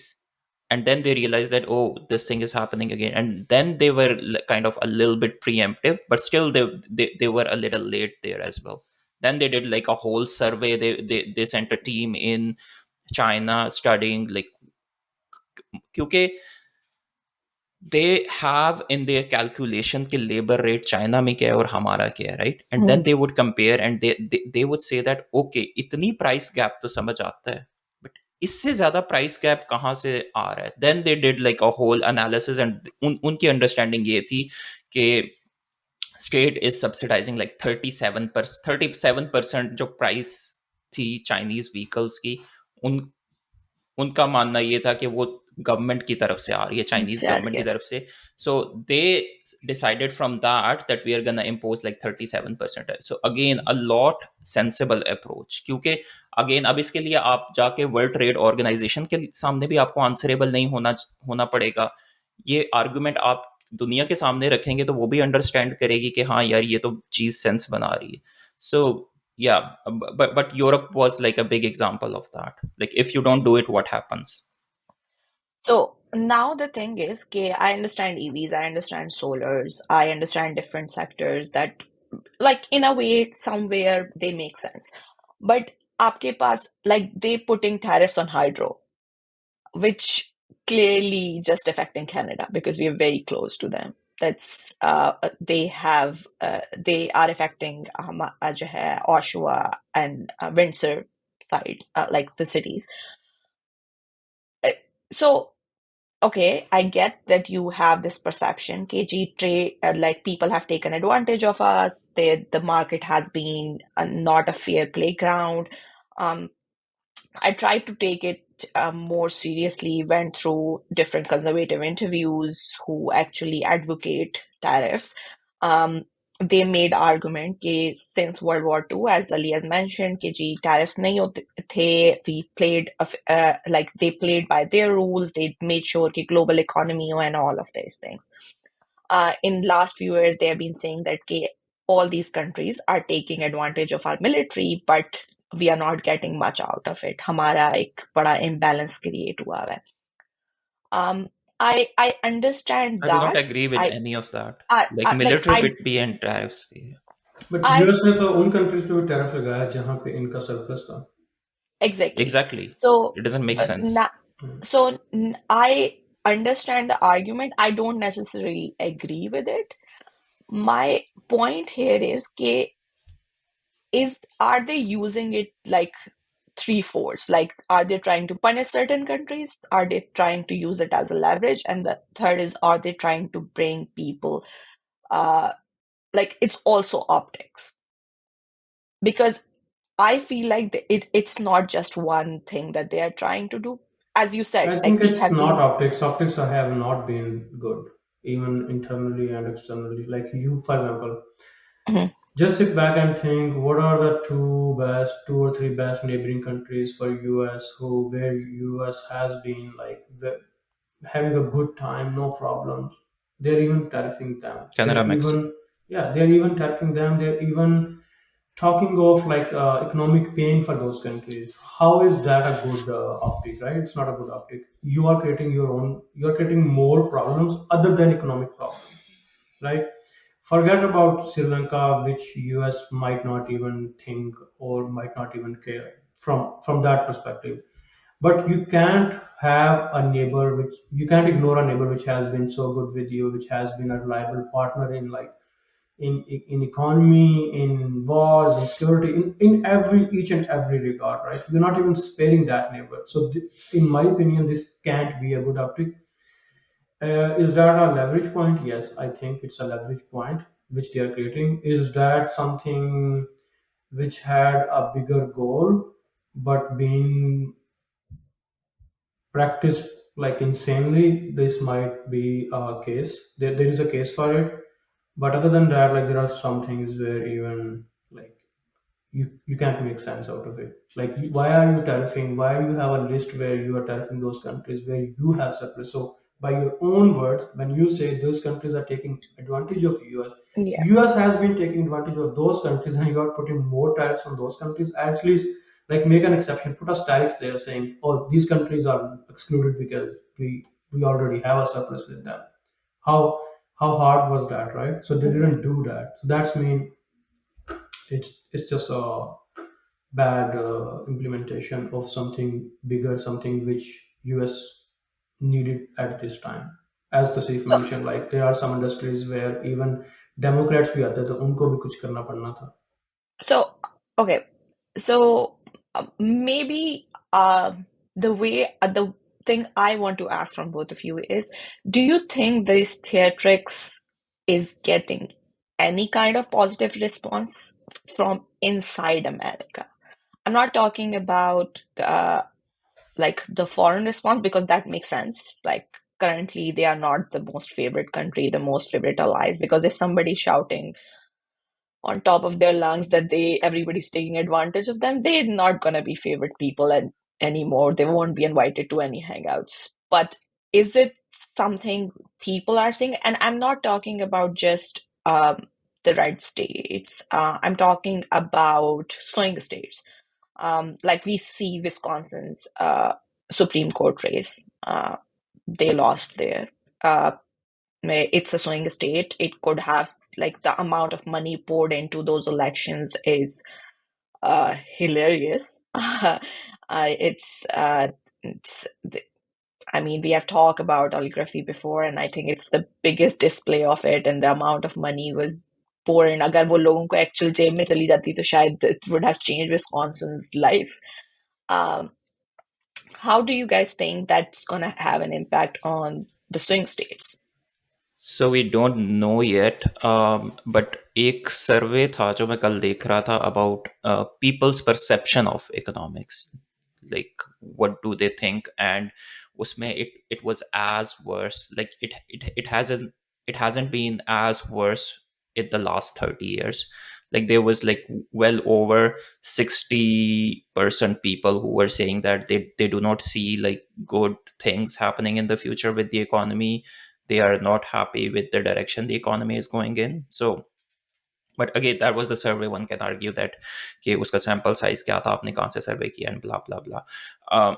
and then they realized that, oh, this thing is happening again, and then they were kind of a little bit preemptive, but still they were a little late there as well. Then they did like a whole survey. They sent a team in China studying like, क्योंकि they have in their calculation कि labor rate China में क्या है और हमारा क्या है, right? And then they would compare and they would say that okay, इतनी price gap तो समझ आता है, but इससे ज़्यादा price gap कहाँ से आ रहा है? Then they did like a whole analysis and उनकी understanding ये थी कि state is subsidizing like 37% जो price थी Chinese vehicles की, उन उनका मानना ये था कि वो गवर्नमेंट की तरफ से आ रही है, चाइनीज गवर्नमेंट की तरफ से। So they decided from that we are gonna impose like 37%। So again a lot sensible approach, क्योंकि अगेन अब इसके लिए आप जाके वर्ल्ड ट्रेड ऑर्गेनाइजेशन के सामने भी आपको आंसरेबल नहीं होना पड़ेगा। ये आर्गुमेंट आप दुनिया के सामने रखेंगे तो वो भी अंडरस्टैंड करेगी कि हाँ यार ये तो चीज सेंस बना रही है। सो yeah, but Europe was like a big example of that. Like if you don't do it, what happens? So now the thing is, okay, I understand EVs, I understand solars, I understand different sectors that, like, in a way, somewhere they make sense. But आपके पास, like, they putting tariffs on hydro, which clearly just affecting Canada because we are very close to them. That's they are affecting जो है Oshawa and Windsor side, like the cities. So okay, I get that you have this perception, KG trade, like people have taken advantage of us. The market has been not a fair playground. Um, I tried to take it more seriously, went through different conservative interviews who actually advocate tariffs. They made argument कि since World War II, as Ali has mentioned, कि जी tariffs नहीं होते थे, we played like they played by their rules. They made sure कि global economy and all of these things. In last few years, they have been saying that कि all these countries are taking advantage of our military, but we are not getting much out of it. हमारा एक बड़ा imbalance create हुआ है. Um, I understand I do not that. agree with I any of that. I, Like I like military I bit भी and tariffs भी. But I US ने तो उन कंट्रीज पे भी टैरिफ लगाया जहां पे इनका सरप्लस था। exactly. Exactly. So It doesn't make uh, sense. na I understand the argument. I don't necessarily agree with it. My point here is ke is are they using it like three-fourths? Like, are they trying to punish certain countries? Are they trying to use it as a leverage? And the third is, are they trying to bring people, uh, like it's also optics? Because I feel like it's not just one thing that they are trying to do. As you said, I like think we it's have been. not optics. Optics have not been good, even internally and externally. Like you, for example, Mhm. just sit back and think what are the two or three best neighboring countries for US who where US has been like having a good time, no problems. They're even tariffing them. Canada, Mexico. They're even tariffing them. They're even talking of like economic pain for those countries. How is that a good optic, right? It's not a good optic. You are creating your own. You are creating more problems other than economic problems, right? Forget about Sri Lanka, which US might not even think or might not even care from that perspective. But you can't have a neighbor which you can't ignore a neighbor which has been so good with you, which has been a reliable partner in like in economy, in wars, in security, in every each and every regard, right? You're not even sparing that neighbor. So, in my opinion, this can't be a good optic. Is that a leverage point? Yes, I think it's a leverage point which they are creating. Is that something which had a bigger goal but being practiced like insanely? This might be a case. There is a case for it. But other than that, like there are some things where even like you can't make sense out of it. Like why are you tariffing? Why you have a list where you are tariffing those countries where you have surplus? So by your own words, when you say those countries are taking advantage of US, Yeah, US has been taking advantage of those countries, and you are putting more tariffs on those countries. At least like make an exception, put a tariffs there saying, oh, these countries are excluded because we already have a surplus with them. How how hard was that, right? So they yeah. didn't do that. So that's mean it's just a bad implementation of something bigger, something which US needed at this time. As the chief So mentioned, like there are some industries where even Democrats भी आते थे, उनको भी कुछ करना पड़ना था. So, okay. So maybe the thing I want to ask from both of you is, do you think this theatrics is getting any kind of positive response from inside America? I'm not talking about like the foreign response because that makes sense. Like currently they are not the most favorite country, the most favorite allies, because if somebody's shouting on top of their lungs that everybody's taking advantage of them, they're not gonna be favorite people anymore. They won't be invited to any hangouts. But is it something people are saying? And I'm not talking about just the red states. I'm talking about swing states. Like we see Wisconsin's Supreme Court race. They lost there. Uh, it's a swing state. It could have like the amount of money poured into those elections is hilarious. It's I mean, we have talked about oligarchy before, and I think it's the biggest display of it, and the amount of money was poured in. अगर वो लोगों को actual जेब में चली जाती तो शायद it would have changed Wisconsin's life. Um, how do you guys think that's gonna have an impact on the swing states? So we don't know yet, but एक survey था जो मैं कल देख रहा था about people's perception of economics, like what do they think, and उसमें it was as worse, like it hasn't been as worse in the last 30 years. Like there was like well over 60% people who were saying that they do not see like good things happening in the future with the economy. They are not happy with the direction the economy is going in. So But again, that was the survey. One can argue that कि उसका sample size क्या था, आपने कहाँ से survey किया, and blah blah blah. Uh,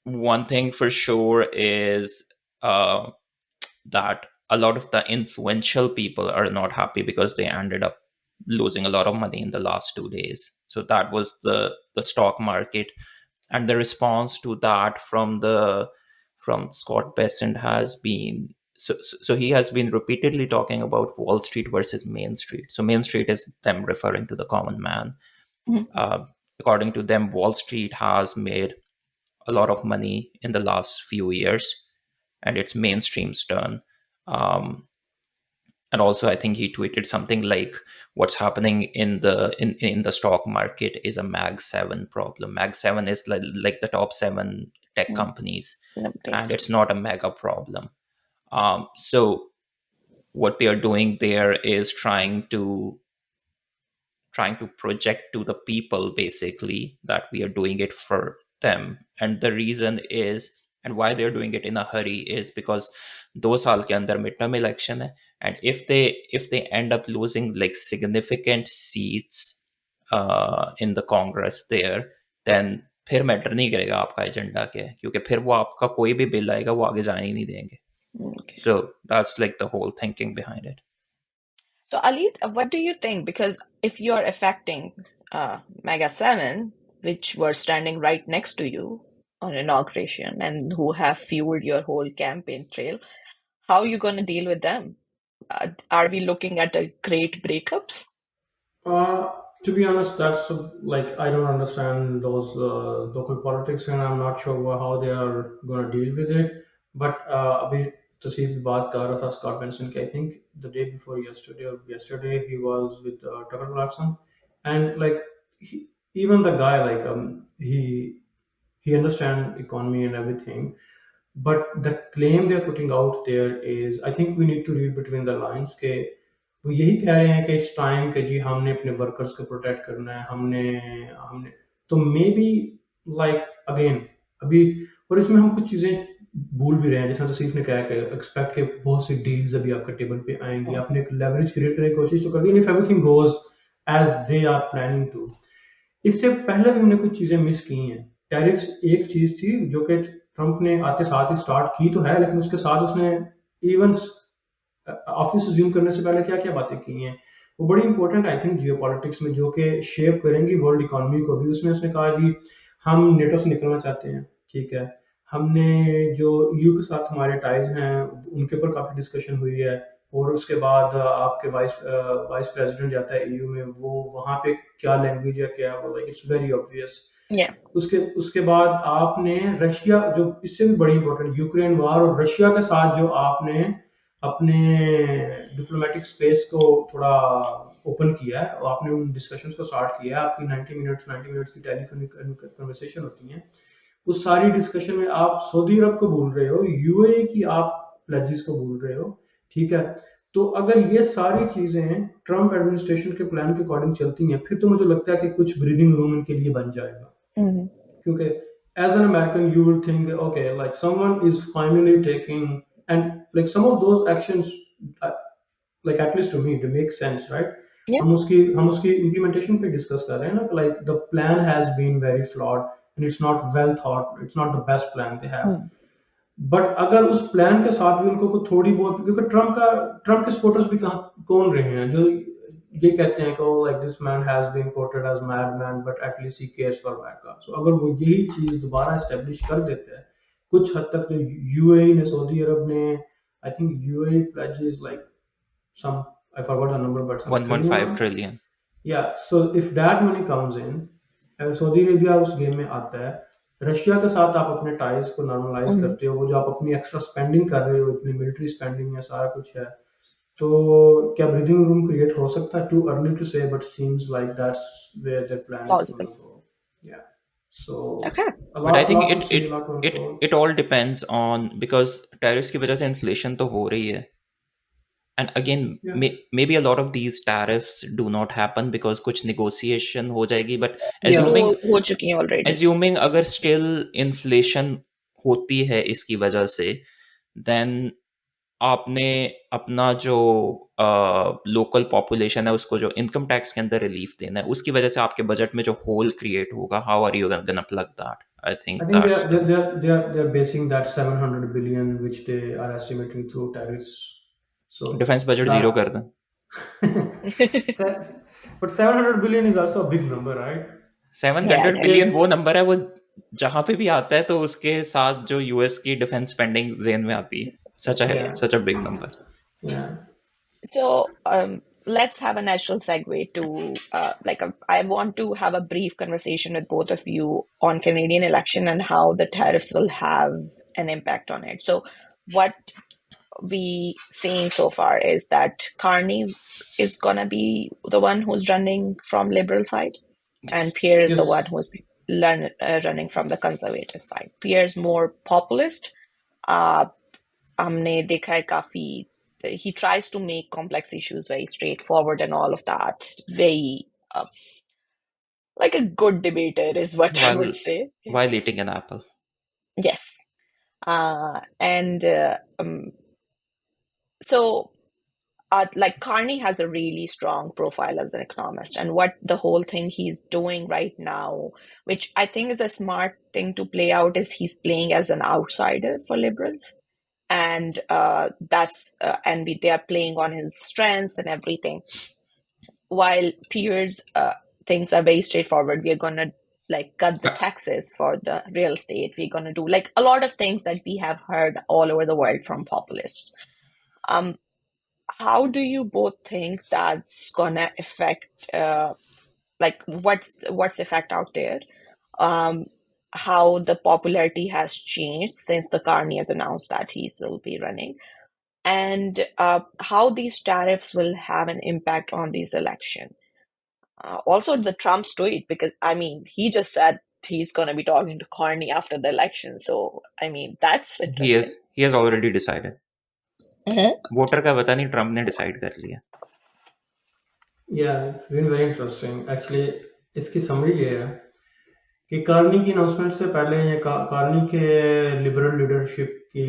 One thing for sure is uh, that a lot of the influential people are not happy because they ended up losing a lot of money in the last 2 days. So that was the stock market, and the response to that from Scott Bessent has been, so he has been repeatedly talking about Wall Street versus Main Street. So Main Street is them referring to the common man. Mhm. Uh, According to them, Wall Street has made a lot of money in the last few years, and it's mainstream's turn. Um, and also, I think he tweeted something like, "What's happening in the stock market is a Mag 7 problem. Mag 7 is like the top 7 tech Mm. companies, and Nowadays. it's not a mega problem." So what they are doing there is trying to project to the people basically that we are doing it for them. And the reason is, and why they're doing it in a hurry, is because 2 साल के अंदर mid term election है, and if they end up losing like significant seats in the Congress there, then फिर matter नहीं करेगा आपका agenda क्या है, क्योंकि फिर वो आपका कोई भी बिल आएगा वो आगे जाने ही नहीं देंगे. Okay. So that's like the whole thinking behind it. So, Ali, what do you think? Because if you're affecting Mega 7, which were standing right next to you on inauguration and who have fueled your whole campaign trail, how are you going to deal with them? Are we looking at a great breakups? Uh, to be honest, that's like I don't understand those local politics, and I'm not sure how they are going to deal with it. But अभी तसीब बात कर रहा था Scott Benson की, I think the day before yesterday or yesterday he was with Tucker Carlson, and like even the guy like he understand economy and everything, but the claim they're putting out there is, I think we need to read between the lines के वो यही कह रहे हैं कि it's time कि जी हमने अपने वर्कर्स को प्रोटेक्ट करना है, हमने हमने तो मे बी लाइक अगेन अभी, और इसमें हम कुछ चीज़ें भूल भी रहे हैं, जैसे तसीफ ने कहा कि एक्सपेक्ट के बहुत सी डील्स अभी आपके टेबल पे आएंगी, Mm. आपने एक लेवरेज क्रिएट करने की कोशिश तो कर दी, if everything goes as they are planning to, इससे पहले भी हमने कुछ चीजें मिस की हैं. टैरिफ्स एक चीज थी जो कि ट्रंप ने आते साथ ही स्टार्ट की तो है, लेकिन उसके साथ उसने इवन ऑफिस ज्यूम करने से पहले क्या क्या बातें की हैं वो बड़ी important I think Jio politics में, जो कि शेप करेंगी वर्ल्ड इकोनॉमी को भी. उसमें उसने कहा जी हम नेटो से निकलना चाहते हैं, ठीक है, हमने जो यू के साथ हमारे टाइज हैं उनके ऊपर काफी डिस्कशन हुई है, और उसके बाद आपके वाइस वाइस प्रेसिडेंट जाता है ईयू में, वो वहां पे क्या लैंग्वेज है क्या, वो like it's very obvious. Yeah. उसके उसके बाद आपने रशिया, जो इससे भी बड़ी इंपॉर्टेंट, यूक्रेन वार और रशिया के साथ जो आपने अपने डिप्लोमेटिक स्पेस को थोड़ा ओपन किया है और आपने उन डिस्कशंस को स्टार्ट किया है, आपकी 90 मिनट्स की टेलीफोनिक कन्वर्सेशन होती हैं, उस सारी डिस्कशन में आप सऊदी अरब को भूल रहे हो, यूएई की आप प्लेजेस को भूल रहे हो, ठीक है. तो अगर ये सारी चीजें ट्रम्प एडमिनिस्ट्रेशन के प्लान के अकॉर्डिंग चलती हैं, फिर तो मुझे लगता है कि कुछ ब्रीदिंग रूम इनके लिए बन जाएगा. Mm-hmm. क्योंकि as an American you will think okay like someone is finally taking, and like some of those actions uh, like at least to me they make sense, right? Yeah. हम उसकी implementation पे discuss कर रहे हैं ना, like the plan has been very flawed and it's not well thought, it's not the best plan they have. Mm. But अगर उस plan के साथ भी उनको कोई थोड़ी बहुत, क्योंकि ट्रम्प के सपोर्टर्स भी कहाँ कौन रहे हैं जो ये कहते हैं कि like this man has been portrayed as mad man but at least he cares for America. So अगर वो यही चीज दोबारा एस्टेब्लिश कर देते हैं कुछ हद तक, जो यूएई ने, सऊदी अरब ने, I think UAE pledges like some, I forgot the number, but some 1.5 trillion. yeah. So if that money comes in, Saudi Arabia उस गेम में आता है, रशिया के साथ आप अपने टाइज को नॉर्मलाइज Mm-hmm. करते हो, वो जो आप अपनी एक्स्ट्रा स्पेंडिंग कर रहे हो, इतनी मिलिट्री स्पेंडिंग है, सारा कुछ है, तो क्या ब्रीदिंग रूम क्रिएट हो सकता है? Too early to say, but seems like that's where their plan is Plausible. Gonna go. Yeah so Okay. But I think lot to it see, it lot to it unfold. it all depends on, because tariffs की वजह से inflation तो हो रही है. And again, Yeah. maybe a lot of these tariffs do not happen because कुछ negotiation हो जाएगी. But Yeah. हो चुकी है already. assuming अगर still inflation होती है इसकी वजह से, then आपने अपना जो लोकल पॉपुलेशन है उसको जो इनकम टैक्स के अंदर रिलीफ देना है, उसकी वजह से आपके बजट में जो होल क्रिएट होगा, how are you gonna plug that? I think I think that's the they're basing that 700 billion which they are estimating through tariffs. So defence budget zero that कर दें। but 700 billion is also a big number, right? Yeah, it 700 is. Billion वो number है, वो जहां पे भी आता है तो उसके साथ जो यूएस की डिफेंस स्पेंडिंग जेन में आती है, Yeah, such a big number. yeah. So let's have a natural segue to I want to have a brief conversation with both of you on Canadian election and how the tariffs will have an impact on it. So what we seeing so far is that Carney is gonna be the one who's running from Liberal side, and Pierre is the one Yes. who's running from the Conservative side. Pierre's more populist. Uh, हमने देखा है काफी he tries to make complex issues very straightforward and all of that. Very like a good debater is what I while would say. while eating an apple. Yes. And so like Carney has a really strong profile as an economist, and what the whole thing he's doing right now, which I think is a smart thing to play out, is he's playing as an outsider for liberals, and they are playing on his strengths and everything. While Pierre's things are very straightforward, we are gonna like cut the taxes for the real estate. We're gonna do like a lot of things that we have heard all over the world from populists. How do you both think that's gonna affect like what's effect out there? How the popularity has changed since the Carney has announced that he will be running, and how these tariffs will have an impact on this election. Also, the Trump's tweet, because I mean, he just said he's going to be talking to Carney after the election. So, I mean, that's interesting. He has already decided. Voter का पता नहीं, Trump ने decide कर लिया। Yeah, it's been very interesting. Actually, इसकी summary ये है कि कार्नी की अनाउंसमेंट से पहले या कार्नी के लिबरल लीडरशिप की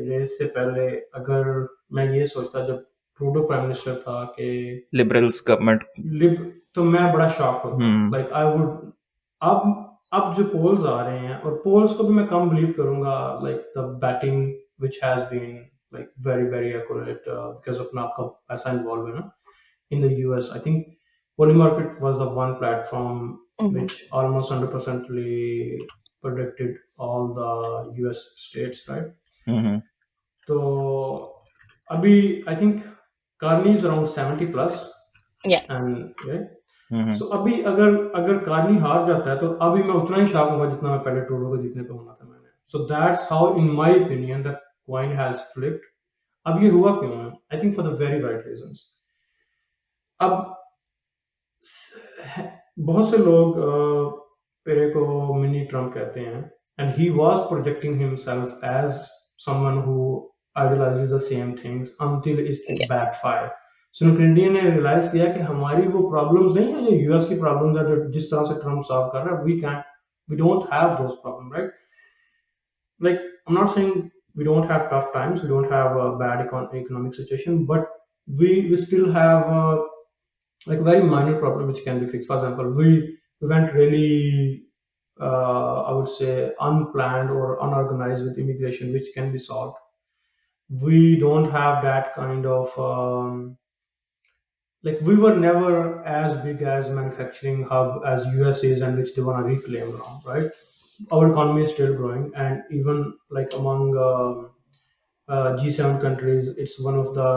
रेस से पहले अगर मैं ये सोचता जब ट्रूडो प्राइम मिनिस्टर था कि लिबरल्स गवर्नमेंट, तो मैं बड़ा शॉक होता। लाइक आई वुड अब जो पोल्स आ रहे हैं, और पोल्स को भी मैं कम बिलीव करूंगा, like the betting which has been like very very accurate because अपना आपका पैसा इन्वॉल्व है ना in the US. I think Polymarket was the one platform which almost 100%ly predicted all the US states, right? So, abhi I think Carney is around 70 plus. Yeah. And yeah. So अभी अगर Carney हार जाता है तो अभी मैं उतना ही shock होगा जितना मैं पहले ट्रूडो को जीतने पे होना था मैंने. So that's how in my opinion the coin has flipped. अब ये हुआ क्यों है? I think for the very right reasons. अब बहुत से लोग पेरे को मिनी ट्रम्प कहते हैं, and he was projecting himself as someone who idolizes the same things until it backfired. So Canadian ने रियलाइज किया कि हमारी वो प्रॉब्लम्स नहीं है जो यूएस की प्रॉब्लम्स है जो जिस तरह से ट्रम्प सॉल्व कर रहा है, we don't have those problems, right? Like I'm not saying we don't have tough times, we don't have a bad economic situation, but we still have like very minor problem which can be fixed. For example, we went really I would say unplanned or unorganized with immigration, which can be solved. We don't have that kind of like we were never as big as manufacturing hub as US is, and which they want to reclaim now, right? Our economy is still growing, and even like among G7 countries, it's one of the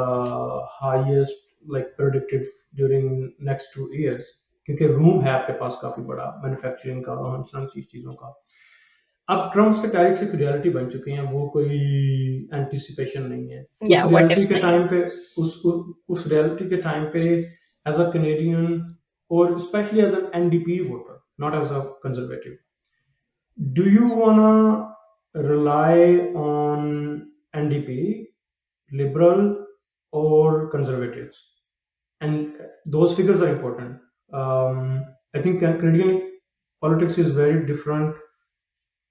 highest like predicted during next 2 years, क्योंकि room है आपके पास काफी बड़ा manufacturing का और इन चीजों का. अब ट्रम्प्स के टैरिफ एक रियलिटी बन चुकी हैं, वो कोई एंटिसिपेशन नहीं है. Yeah, उस what रियलिटी if के saying? टाइम पे उस रियलिटी के टाइम पे एज अ कैनेडियन और specially as an NDP voter, not as a conservative, do you wanna rely on NDP, liberal or conservatives? And those figures are important. I think Canadian politics is very different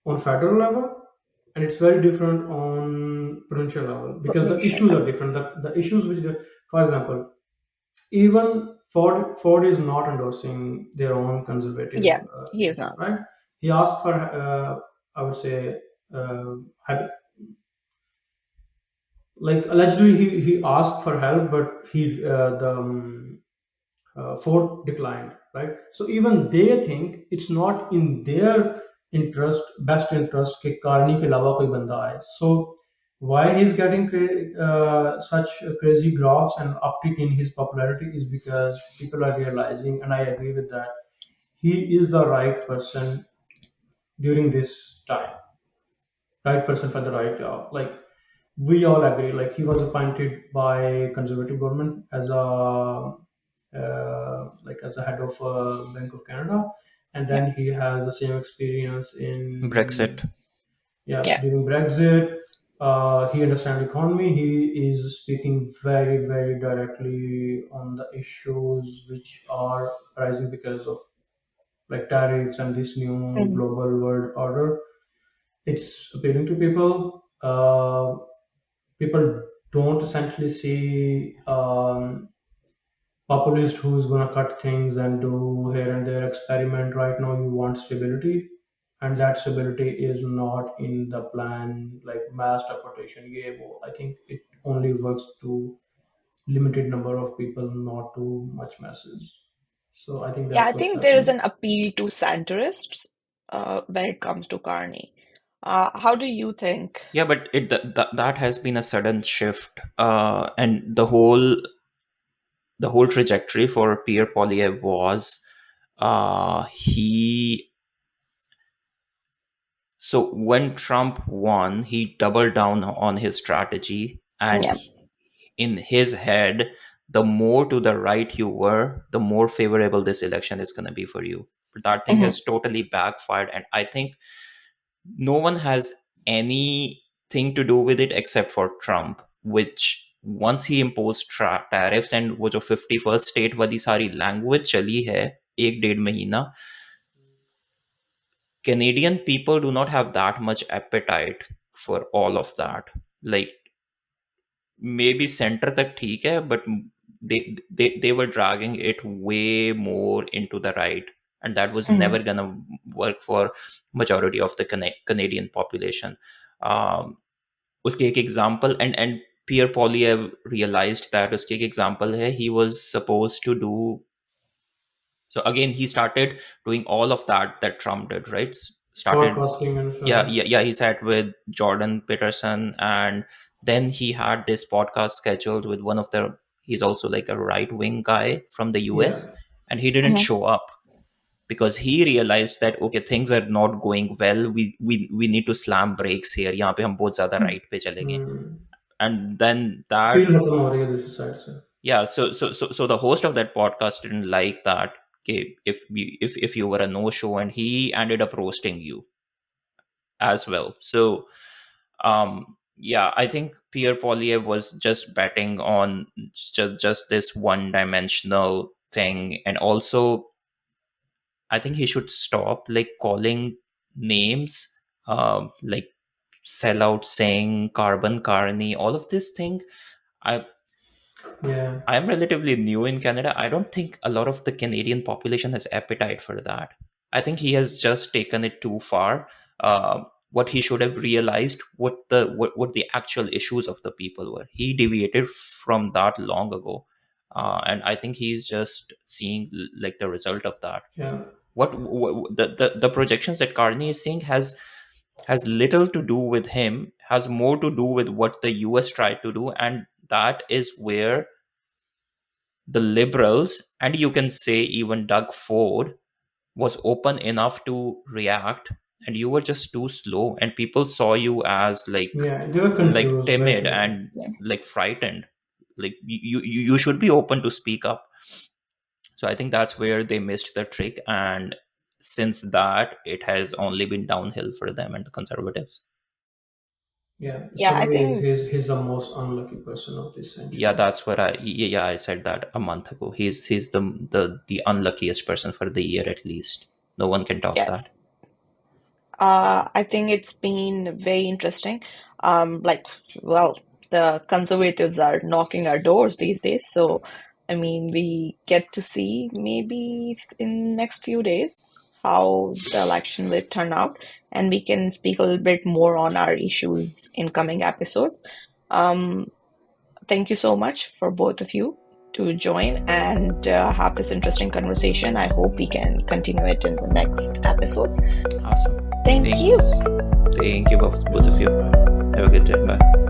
on federal level and it's very different on provincial level because the Provincial issues are level. different. The issues which, for example, even Ford is not endorsing their own conservative Yeah, he is agenda, not. right? He asked for, I would say, like allegedly he asked for help, but Ford declined, right? So even they think it's not in their best interest कि कारनी के अलावा कोई बंदा आए. So why he's getting such crazy graphs and uptick in his popularity is because people are realizing, and I agree with that, he is the right person during this time, right person for the right job. Like we all agree, like he was appointed by conservative government as a as a head of Bank of Canada, and Yeah, then he has the same experience in, Brexit. yeah, yeah. during Brexit. He understands economy. He is speaking very very directly on the issues which are rising because of like tariffs and this new Mhm. global world order. It's appealing to people. People don't essentially see populist who's going to cut things and do here and there experiment. Right now you want stability, and that stability is not in the plan, like mass deportation. Yeah, well, I think it only works to limited number of people, not too much masses. So I think Yeah, that's I what's think there is happening. an appeal to centrists when it comes to Carney. How do you think? Yeah, but that has been a sudden shift, and the whole trajectory for Pierre Poilievre was he. So when Trump won, he doubled down on his strategy, and Yeah. in his head, the more to the right you were, the more favorable this election is going to be for you. But that thing Hmm. has totally backfired, and I think no one has anything to do with it except for Trump, which once he imposed tariffs and वो जो 51st state वाली सारी language चली है एक डेढ़ महीना, Canadian people do not have that much appetite for all of that. Like maybe center तक ठीक है, but they were dragging it way more into the right, and that was Hmm. never gonna work for majority of the Canadian population. um, उसके एक example and Pierre Poilievre realized that उसके एक example है he was supposed to do. So again he started doing all of that Trump did, right? Started, Podcasting and yeah, stuff. yeah, yeah, he sat with Jordan Peterson, and then he had this podcast scheduled with one of the, he's also like a right wing guy from the Yeah. US, and he didn't Hmm. show up because he realized that okay, things are not going well, we need to slam brakes here, यहाँ पे हम बहुत ज़्यादा right पे चलेंगे. Hmm. And then that, Feel खत्म हो रही है दूसरी साइड से. yeah, so the host of that podcast didn't like that. Okay, if you were a no show, and he ended up roasting you as well. So yeah, I think Pierre Poilievre was just betting on just this one dimensional thing, and also I think he should stop like calling names, like sellout saying carbon carney, all of this thing. I Yeah. I'm relatively new in Canada. I don't think a lot of the Canadian population has appetite for that. I think he has just taken it too far. What he should have realized, what the actual issues of the people were. He deviated from that long ago, and I think he's just seeing like the result of that. Yeah. What the projections that Carney is seeing has little to do with him. Has more to do with what the U.S. tried to do, and that is where the liberals, and you can say even Doug Ford, was open enough to react, and you were just too slow, and people saw you as Yeah. They were like confused, timid right? Yeah. and Yeah. like frightened. Like you should be open to speak up. So I think that's where they missed the trick, and since that it has only been downhill for them and the conservatives. Yeah. Yeah, I Summary is think he's the most unlucky person of this Yeah, century. that's what yeah, I said that a month ago. He's the unluckiest person for the year at least. No one can top yes. that. I think it's been very interesting. Like, well, the conservatives are knocking our doors these days, so I mean, we get to see maybe in next few days how the election will turn out, and we can speak a little bit more on our issues in coming episodes. Um, Thank you so much for both of you to join and have this interesting conversation. I hope we can continue it in the next episodes. Awesome. Thank Thanks. you. Thank you both of you. Have a good day. Bye.